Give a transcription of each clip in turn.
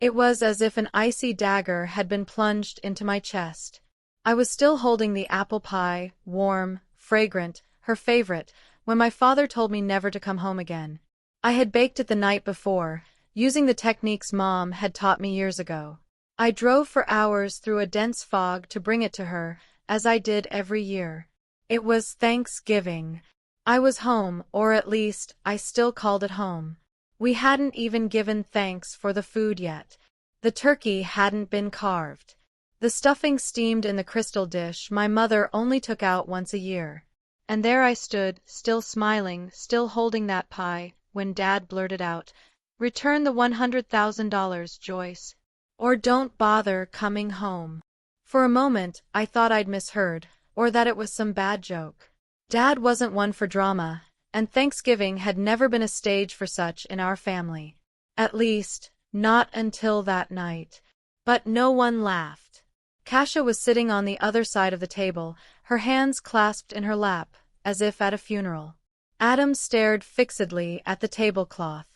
It was as if an icy dagger had been plunged into my chest. I was still holding the apple pie, warm, fragrant, her favorite, when my father told me never to come home again. I had baked it the night before, using the techniques Mom had taught me years ago. I drove for hours through a dense fog to bring it to her, as I did every year. It was Thanksgiving. I was home, or at least, I still called it home. We hadn't even given thanks for the food yet. The turkey hadn't been carved. The stuffing steamed in the crystal dish my mother only took out once a year. And there I stood, still smiling, still holding that pie, when Dad blurted out, "Return the $100,000, Joyce. Or don't bother coming home." For a moment, I thought I'd misheard, or that it was some bad joke. Dad wasn't one for drama, and Thanksgiving had never been a stage for such in our family. At least, not until that night. But no one laughed. Kasia was sitting on the other side of the table, her hands clasped in her lap, as if at a funeral. Adam stared fixedly at the tablecloth.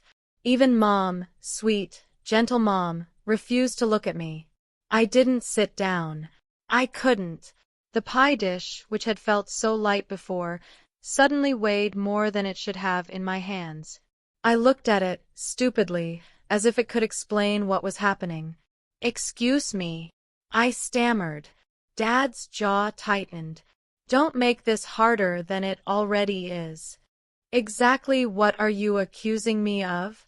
Even Mom, sweet, gentle Mom, refused to look at me. I didn't sit down. I couldn't. The pie dish, which had felt so light before, suddenly weighed more than it should have in my hands. I looked at it, stupidly, as if it could explain what was happening. "Excuse me," I stammered. Dad's jaw tightened. "Don't make this harder than it already is." "Exactly what are you accusing me of?"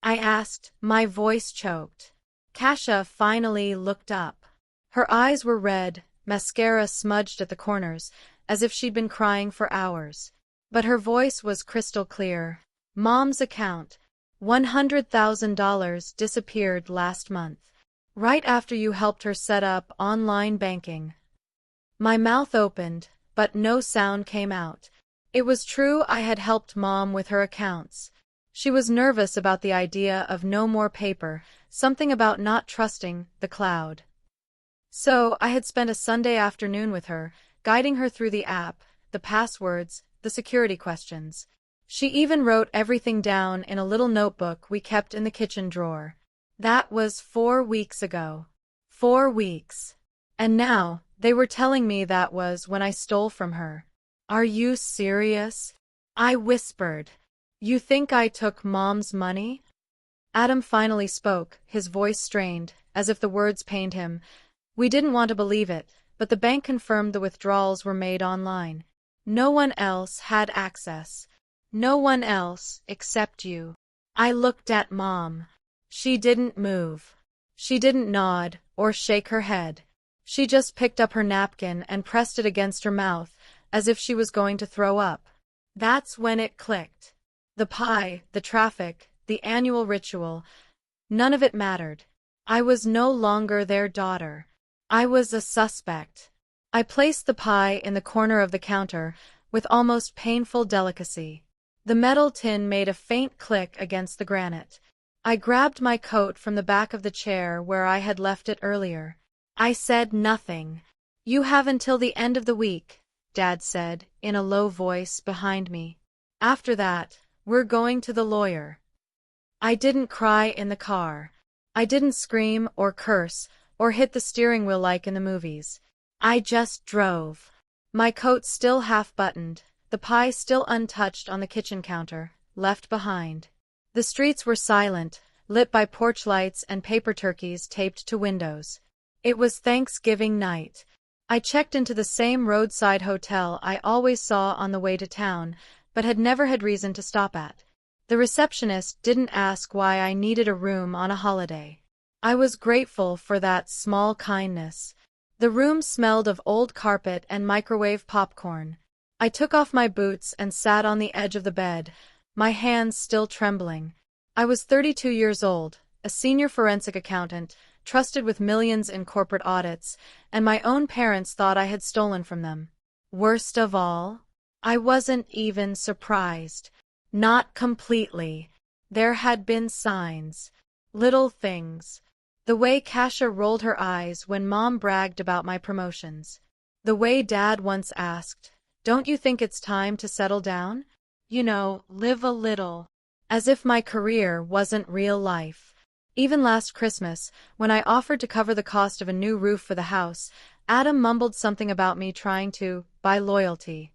I asked, my voice choked. Kasia finally looked up. Her eyes were red, mascara smudged at the corners, as if she'd been crying for hours. But her voice was crystal clear. "Mom's account. $100,000 disappeared last month. Right after you helped her set up online banking." My mouth opened, but no sound came out. It was true I had helped Mom with her accounts. She was nervous about the idea of no more paper, something about not trusting the cloud. So I had spent a Sunday afternoon with her, guiding her through the app, the passwords, the security questions. She even wrote everything down in a little notebook we kept in the kitchen drawer. That was 4 weeks ago. 4 weeks. And now, they were telling me that was when I stole from her. "Are you serious?" I whispered. "You think I took Mom's money?" Adam finally spoke, his voice strained, as if the words pained him. "We didn't want to believe it, but the bank confirmed the withdrawals were made online. No one else had access. No one else except you." I looked at Mom. She didn't move. She didn't nod or shake her head. She just picked up her napkin and pressed it against her mouth, as if she was going to throw up. That's when it clicked. The pie, the traffic, the annual ritual, none of it mattered. I was no longer their daughter. I was a suspect. I placed the pie in the corner of the counter, with almost painful delicacy. The metal tin made a faint click against the granite. I grabbed my coat from the back of the chair where I had left it earlier. I said nothing. "You have until the end of the week," Dad said, in a low voice behind me. "After that, we're going to the lawyer." I didn't cry in the car. I didn't scream or curse or hit the steering wheel like in the movies. I just drove. My coat still half-buttoned, the pie still untouched on the kitchen counter, left behind. The streets were silent, lit by porch lights and paper turkeys taped to windows. It was Thanksgiving night. I checked into the same roadside hotel I always saw on the way to town, but had never had reason to stop at. The receptionist didn't ask why I needed a room on a holiday. I was grateful for that small kindness. The room smelled of old carpet and microwave popcorn. I took off my boots and sat on the edge of the bed, my hands still trembling. I was 32 years old, a senior forensic accountant, trusted with millions in corporate audits, and my own parents thought I had stolen from them. Worst of all, I wasn't even surprised. Not completely. There had been signs. Little things. The way Kasia rolled her eyes when Mom bragged about my promotions. The way Dad once asked, "Don't you think it's time to settle down? You know, live a little." As if my career wasn't real life. Even last Christmas, when I offered to cover the cost of a new roof for the house, Adam mumbled something about me trying to buy loyalty.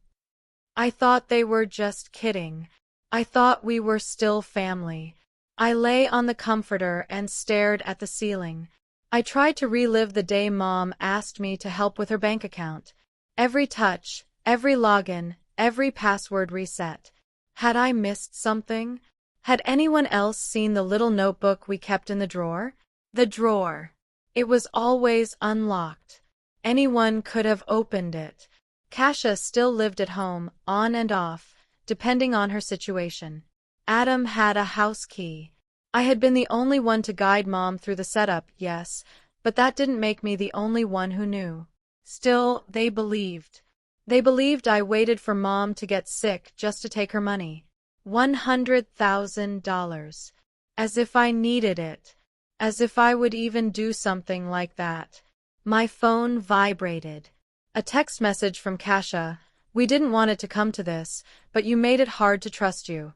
I thought they were just kidding. I thought we were still family. I lay on the comforter and stared at the ceiling. I tried to relive the day Mom asked me to help with her bank account. Every touch, every login, every password reset. Had I missed something? Had anyone else seen the little notebook we kept in the drawer? The drawer. It was always unlocked. Anyone could have opened it. Kasia still lived at home, on and off, depending on her situation. Adam had a house key. I had been the only one to guide Mom through the setup, yes, but that didn't make me the only one who knew. Still, they believed. They believed I waited for Mom to get sick just to take her money. $100,000. As if I needed it. As if I would even do something like that. My phone vibrated. A text message from Kasia. We didn't want it to come to this, but you made it hard to trust you.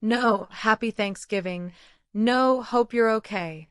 No, happy Thanksgiving. No, hope you're okay.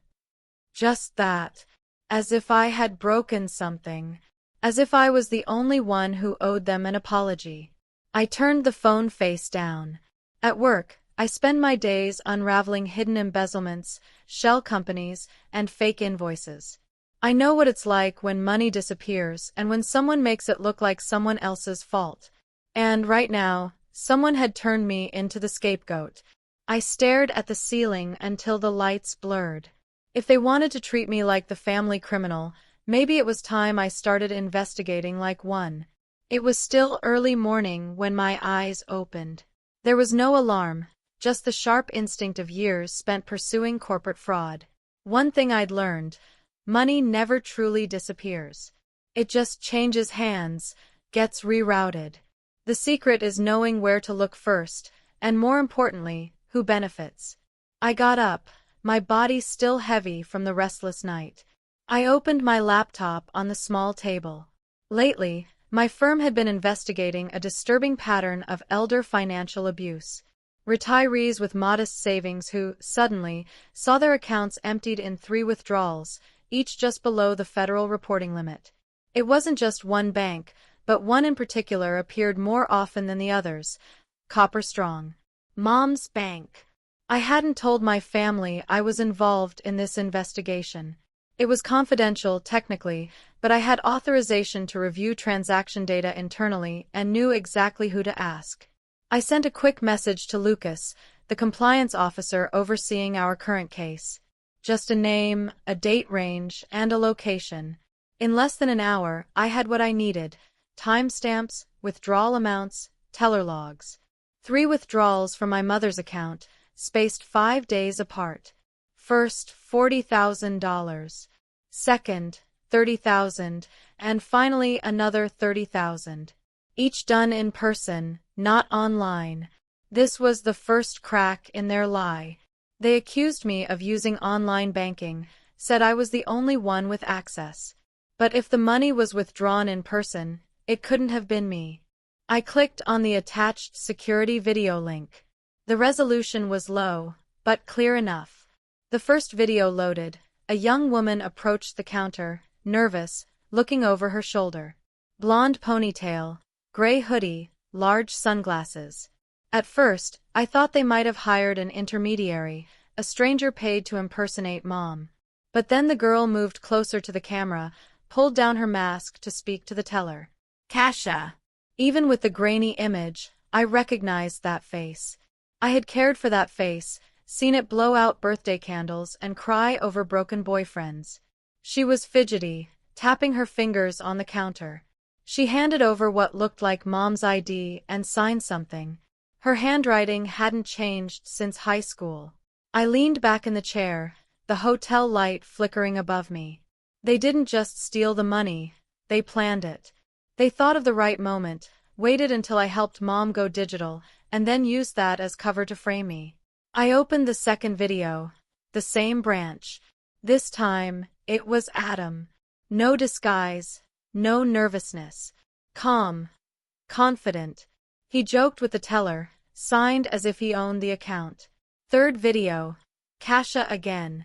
Just that. As if I had broken something. As if I was the only one who owed them an apology. I turned the phone face down. At work, I spend my days unraveling hidden embezzlements, shell companies, and fake invoices. I know what it's like when money disappears and when someone makes it look like someone else's fault. And right now, someone had turned me into the scapegoat. I stared at the ceiling until the lights blurred. If they wanted to treat me like the family criminal, maybe it was time I started investigating like one. It was still early morning when my eyes opened. There was no alarm, just the sharp instinct of years spent pursuing corporate fraud. One thing I'd learned: money never truly disappears. It just changes hands, gets rerouted. The secret is knowing where to look first, and more importantly, who benefits. I got up, my body still heavy from the restless night. I opened my laptop on the small table. Lately, my firm had been investigating a disturbing pattern of elder financial abuse. Retirees with modest savings who, suddenly, saw their accounts emptied in 3 withdrawals, each just below the federal reporting limit. It wasn't just one bank, but one in particular appeared more often than the others. Copper Strong. Mom's bank. I hadn't told my family I was involved in this investigation. It was confidential, technically, but I had authorization to review transaction data internally and knew exactly who to ask. I sent a quick message to Lucas, the compliance officer overseeing our current case. Just a name, a date range, and a location. In less than an hour, I had what I needed: timestamps, withdrawal amounts, teller logs. 3 withdrawals from my mother's account, spaced 5 days apart. First, $40,000. Second, $30,000, and finally another $30,000. Each done in person, not online. This was the first crack in their lie. They accused me of using online banking, said I was the only one with access. But if the money was withdrawn in person, it couldn't have been me. I clicked on the attached security video link. The resolution was low, but clear enough. The first video loaded. A young woman approached the counter, nervous, looking over her shoulder. Blonde ponytail, gray hoodie, large sunglasses. At first, I thought they might have hired an intermediary, a stranger paid to impersonate Mom. But then the girl moved closer to the camera, pulled down her mask to speak to the teller. Kasia. Even with the grainy image, I recognized that face. I had cared for that face, seen it blow out birthday candles and cry over broken boyfriends. She was fidgety, tapping her fingers on the counter. She handed over what looked like Mom's ID and signed something. Her handwriting hadn't changed since high school. I leaned back in the chair, the hotel light flickering above me. They didn't just steal the money, they planned it. They thought of the right moment, waited until I helped Mom go digital, and then used that as cover to frame me. I opened the second video. The same branch. This time, it was Adam. No disguise, no nervousness. Calm. Confident. He joked with the teller, signed as if he owned the account. Third video. Kasia again.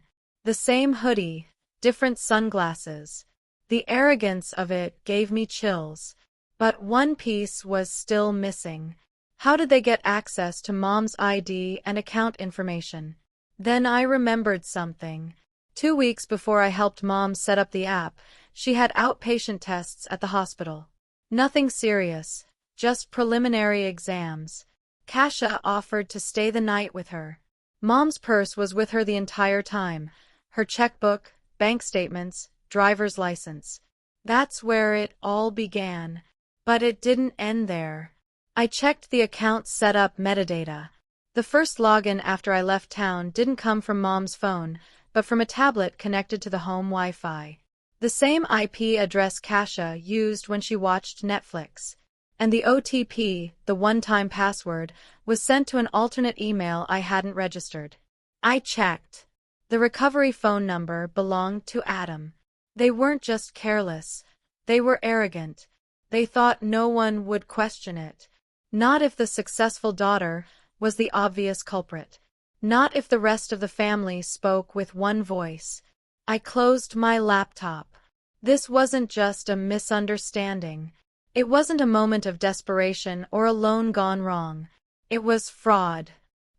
The same hoodie, different sunglasses. The arrogance of it gave me chills. But one piece was still missing. How did they get access to Mom's ID and account information? Then I remembered something. 2 weeks before I helped Mom set up the app, she had outpatient tests at the hospital. Nothing serious, just preliminary exams. Kasia offered to stay the night with her. Mom's purse was with her the entire time. Her checkbook, bank statements, driver's license. That's where it all began. But it didn't end there. I checked the account setup metadata. The first login after I left town didn't come from Mom's phone, but from a tablet connected to the home Wi-Fi. The same IP address Kasia used when she watched Netflix. And the OTP, the one-time password, was sent to an alternate email I hadn't registered. I checked. The recovery phone number belonged to Adam. They weren't just careless. They were arrogant. They thought no one would question it. Not if the successful daughter was the obvious culprit. Not if the rest of the family spoke with one voice. I closed my laptop. This wasn't just a misunderstanding. It wasn't a moment of desperation or a loan gone wrong. It was fraud.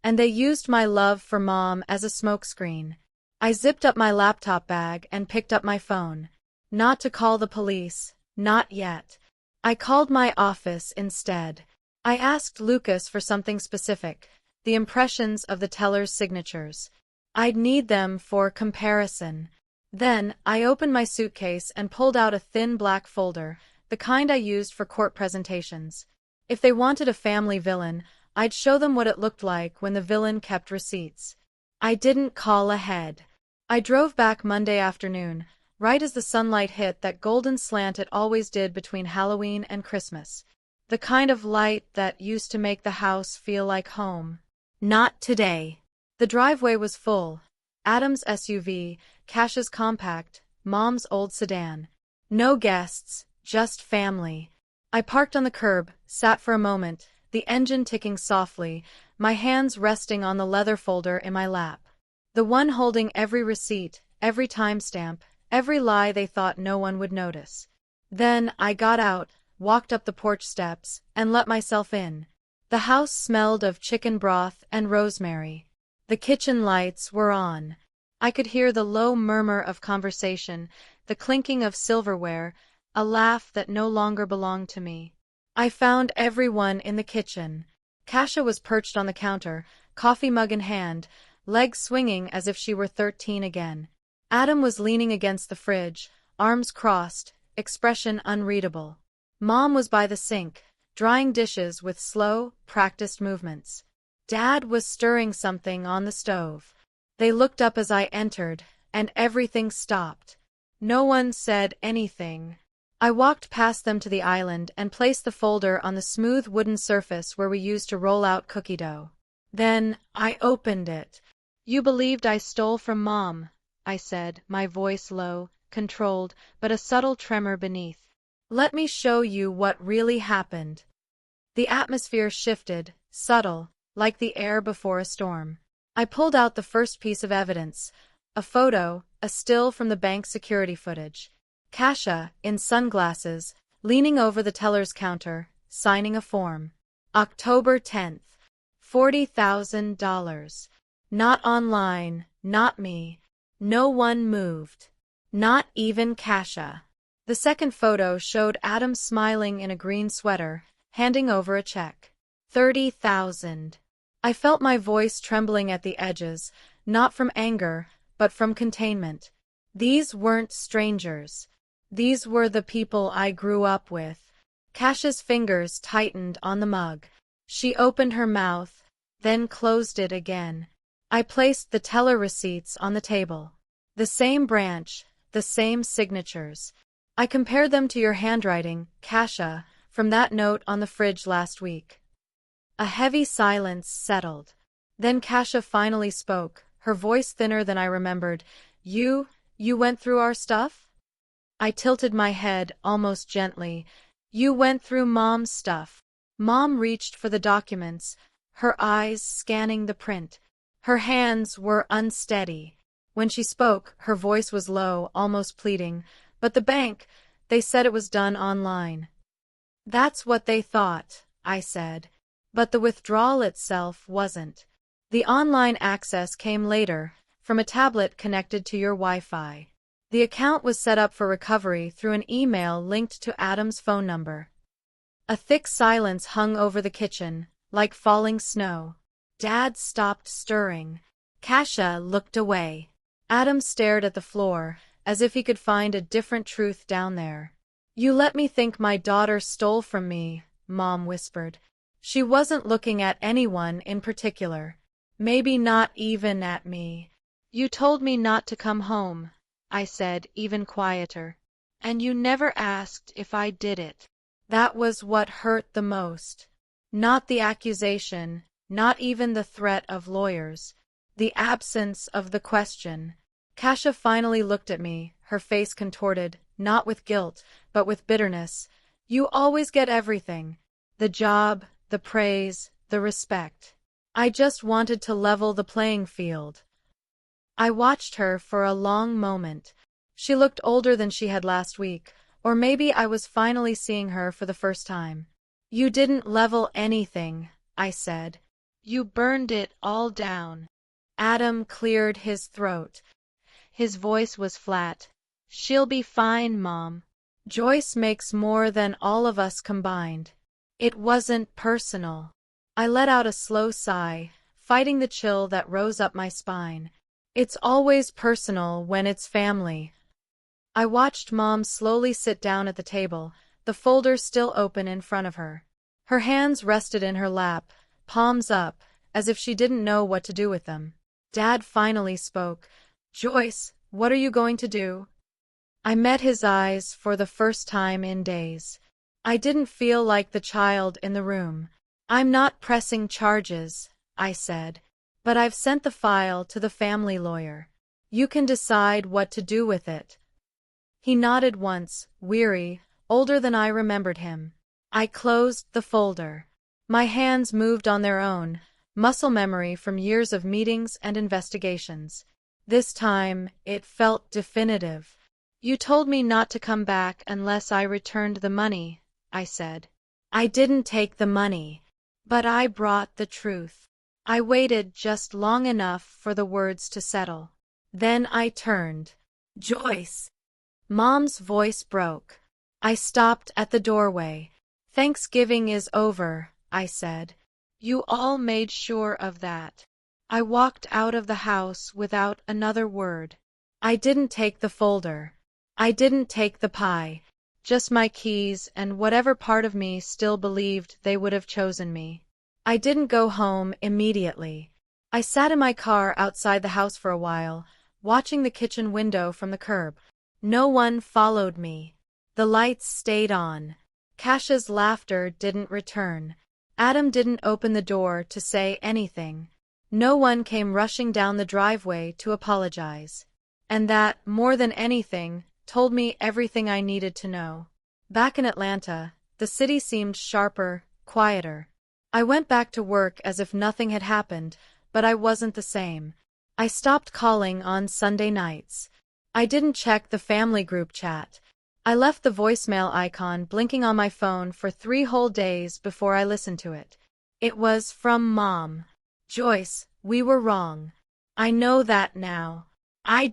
And they used my love for Mom as a smokescreen. I zipped up my laptop bag and picked up my phone. Not to call the police, not yet. I called my office instead. I asked Lucas for something specific, the impressions of the teller's signatures. I'd need them for comparison. Then, I opened my suitcase and pulled out a thin black folder, the kind I used for court presentations. If they wanted a family villain, I'd show them what it looked like when the villain kept receipts. I didn't call ahead. I drove back Monday afternoon, right as the sunlight hit that golden slant it always did between Halloween and Christmas. The kind of light that used to make the house feel like home. Not today. The driveway was full. Adam's SUV, Kasia's compact, Mom's old sedan. No guests, just family. I parked on the curb, sat for a moment, the engine ticking softly, my hands resting on the leather folder in my lap. The one holding every receipt, every timestamp, every lie they thought no one would notice. Then I got out, walked up the porch steps, and let myself in. The house smelled of chicken broth and rosemary. The kitchen lights were on. I could hear the low murmur of conversation, the clinking of silverware, a laugh that no longer belonged to me. I found everyone in the kitchen. Kasia was perched on the counter, coffee mug in hand, legs swinging as if she were 13 again. Adam was leaning against the fridge, arms crossed, expression unreadable. Mom was by the sink, drying dishes with slow, practiced movements. Dad was stirring something on the stove. They looked up as I entered, and everything stopped. No one said anything. I walked past them to the island and placed the folder on the smooth wooden surface where we used to roll out cookie dough. Then, I opened it. "You believed I stole from Mom," I said, my voice low, controlled, but a subtle tremor beneath. "Let me show you what really happened." The atmosphere shifted, subtle, like the air before a storm. I pulled out the first piece of evidence, a photo, a still from the bank security footage. Kasia, in sunglasses, leaning over the teller's counter, signing a form. October 10th. $40,000. Not online, not me. No one moved. Not even Kasia. The second photo showed Adam smiling in a green sweater, handing over a check. $30,000. I felt my voice trembling at the edges, not from anger, but from containment. These weren't strangers. These were the people I grew up with. Kasia's fingers tightened on the mug. She opened her mouth, then closed it again. I placed the teller receipts on the table. The same branch, the same signatures. I compared them to your handwriting, Kasia, from that note on the fridge last week. A heavy silence settled. Then Kasia finally spoke, her voice thinner than I remembered. You went through our stuff?" I tilted my head, almost gently. "You went through Mom's stuff." Mom reached for the documents, her eyes scanning the print. Her hands were unsteady. When she spoke, her voice was low, almost pleading. But the bank, they said it was done online. That's what they thought, I said. But the withdrawal itself wasn't. The online access came later, from a tablet connected to your Wi-Fi. The account was set up for recovery through an email linked to Adam's phone number. A thick silence hung over the kitchen, like falling snow. Dad stopped stirring. Kasia looked away. Adam stared at the floor, as if he could find a different truth down there. You let me think my daughter stole from me, Mom whispered. She wasn't looking at anyone in particular. Maybe not even at me. You told me not to come home, I said, even quieter. And you never asked if I did it. That was what hurt the most. Not the accusation, not even the threat of lawyers. The absence of the question. Kasia finally looked at me, her face contorted, not with guilt, but with bitterness. You always get everything. The job, the praise, the respect. I just wanted to level the playing field. I watched her for a long moment. She looked older than she had last week, or maybe I was finally seeing her for the first time. You didn't level anything, I said. You burned it all down. Adam cleared his throat. His voice was flat. She'll be fine, Mom. Joyce makes more than all of us combined. It wasn't personal. I let out a slow sigh, fighting the chill that rose up my spine. It's always personal when it's family. I watched Mom slowly sit down at the table, the folder still open in front of her. Her hands rested in her lap, palms up, as if she didn't know what to do with them. Dad finally spoke. Joyce, what are you going to do? I met his eyes for the first time in days. I didn't feel like the child in the room. I'm not pressing charges, I said. But I've sent the file to the family lawyer. You can decide what to do with it. He nodded once, weary, older than I remembered him. I closed the folder. My hands moved on their own, muscle memory from years of meetings and investigations. This time, it felt definitive. You told me not to come back unless I returned the money, I said. I didn't take the money. But I brought the truth. I waited just long enough for the words to settle. Then I turned. Joyce! Mom's voice broke. I stopped at the doorway. Thanksgiving is over, I said. You all made sure of that. I walked out of the house without another word. I didn't take the folder. I didn't take the pie. Just my keys and whatever part of me still believed they would have chosen me. I didn't go home immediately. I sat in my car outside the house for a while, watching the kitchen window from the curb. No one followed me. The lights stayed on. Kasia's laughter didn't return. Adam didn't open the door to say anything. No one came rushing down the driveway to apologize. And that, more than anything, told me everything I needed to know. Back in Atlanta, the city seemed sharper, quieter. I went back to work as if nothing had happened, but I wasn't the same. I stopped calling on Sunday nights. I didn't check the family group chat. I left the voicemail icon blinking on my phone for 3 whole days before I listened to it. It was from Mom. Joyce, we were wrong. I know that now. I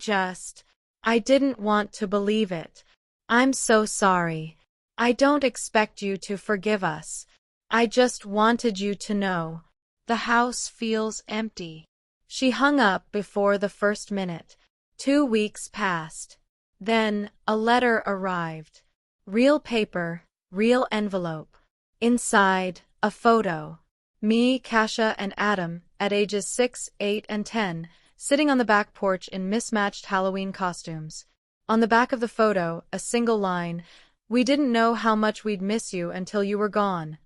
didn't want to believe it. I'm so sorry. I don't expect you to forgive us. I just wanted you to know. The house feels empty. She hung up before the first minute. 2 weeks passed. Then, a letter arrived. Real paper, real envelope. Inside, a photo. Me, Kasia, and Adam, at ages 6, 8, and 10, sitting on the back porch in mismatched Halloween costumes. On the back of the photo, a single line, "We didn't know how much we'd miss you until you were gone."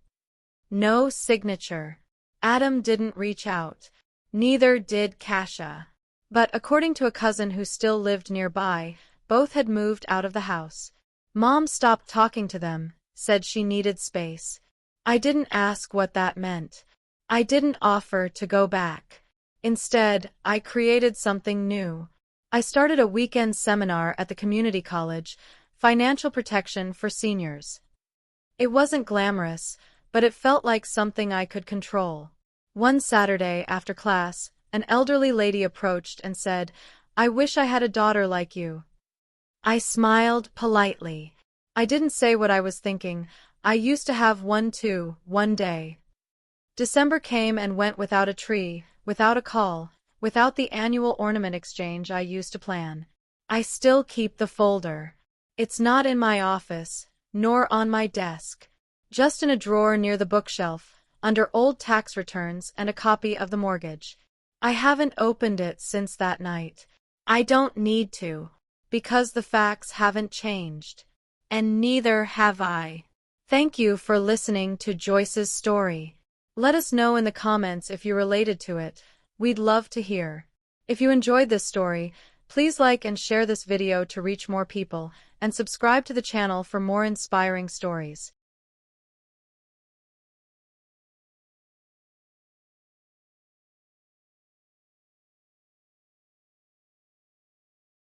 No signature. Adam didn't reach out. Neither did Kasia. But according to a cousin who still lived nearby, both had moved out of the house. Mom stopped talking to them, said she needed space. I didn't ask what that meant. I didn't offer to go back. Instead, I created something new. I started a weekend seminar at the community college, Financial Protection for Seniors. It wasn't glamorous, but it felt like something I could control. One Saturday after class, an elderly lady approached and said, "I wish I had a daughter like you." I smiled politely. I didn't say what I was thinking. I used to have one too, one day. December came and went without a tree, without a call, without the annual ornament exchange I used to plan. I still keep the folder. It's not in my office, nor on my desk. Just in a drawer near the bookshelf, under old tax returns and a copy of the mortgage. I haven't opened it since that night. I don't need to, because the facts haven't changed. And neither have I. Thank you for listening to Joyce's story. Let us know in the comments if you related to it. We'd love to hear. If you enjoyed this story, please like and share this video to reach more people, and subscribe to the channel for more inspiring stories.